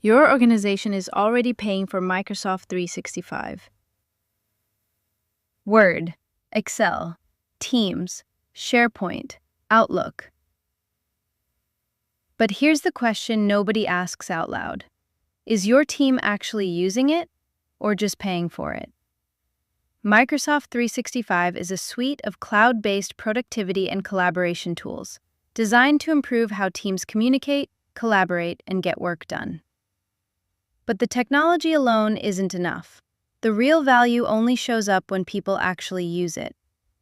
Your organization is already paying for Microsoft 365. Word, Excel, Teams, SharePoint, Outlook. But here's the question nobody asks out loud. Is your team actually using it or just paying for it? Microsoft 365 is a suite of cloud-based productivity and collaboration tools designed to improve how teams communicate, collaborate, and get work done. But the technology alone isn't enough. The real value only shows up when people actually use it,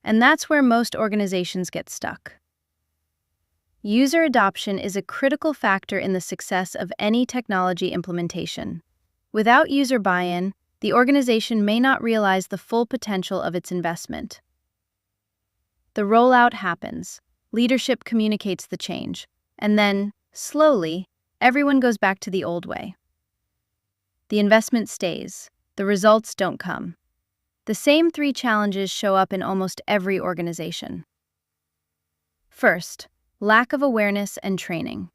and that's where most organizations get stuck. User adoption is a critical factor in the success of any technology implementation. Without user buy-in, the organization may not realize the full potential of its investment. The rollout happens, leadership communicates the change, and then, slowly, everyone goes back to the old way. The investment stays, the results don't come. The same three challenges show up in almost every organization. First, lack of awareness and training.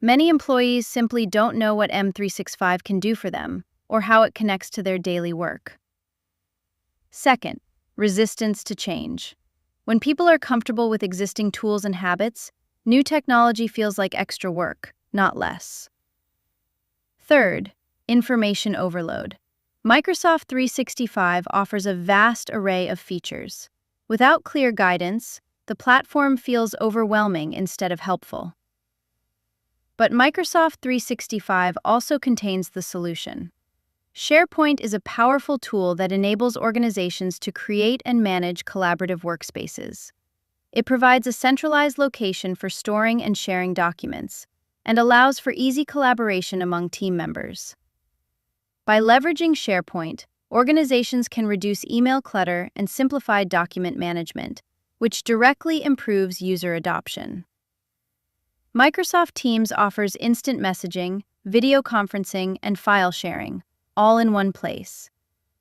Many employees simply don't know what M365 can do for them or how it connects to their daily work. Second, resistance to change. When people are comfortable with existing tools and habits, new technology feels like extra work, not less. Third, information overload. Microsoft 365 offers a vast array of features. Without clear guidance, the platform feels overwhelming instead of helpful. But Microsoft 365 also contains the solution. SharePoint is a powerful tool that enables organizations to create and manage collaborative workspaces. It provides a centralized location for storing and sharing documents, and allows for easy collaboration among team members. By leveraging SharePoint, organizations can reduce email clutter and simplify document management, which directly improves user adoption. Microsoft Teams offers instant messaging, video conferencing, and file sharing, all in one place.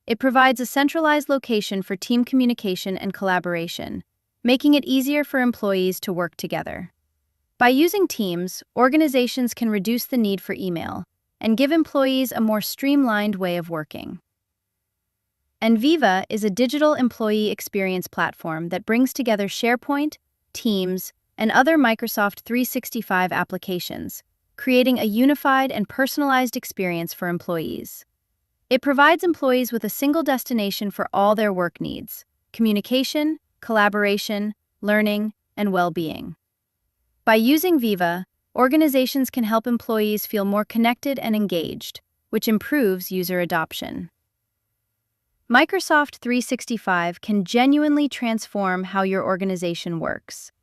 It provides a centralized location for team communication and collaboration, making it easier for employees to work together. By using Teams, organizations can reduce the need for email and give employees a more streamlined way of working. And Viva is a digital employee experience platform that brings together SharePoint, Teams, and other Microsoft 365 applications, creating a unified and personalized experience for employees. It provides employees with a single destination for all their work needs: communication, collaboration, learning, and well-being. By using Viva, organizations can help employees feel more connected and engaged, which improves user adoption. Microsoft 365 can genuinely transform how your organization works,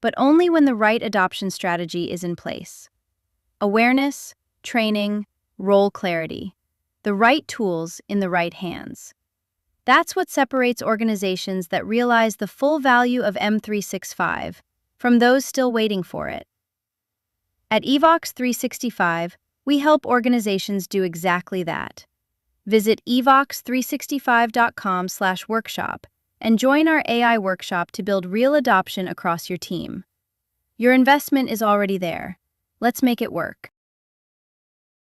but only when the right adoption strategy is in place. Awareness, training, role clarity. The right tools in the right hands. That's what separates organizations that realize the full value of M365 from those still waiting for it. At Evox 365, we help organizations do exactly that. Visit evox365.com/workshop and join our AI workshop to build real adoption across your team. Your investment is already there. Let's make it work.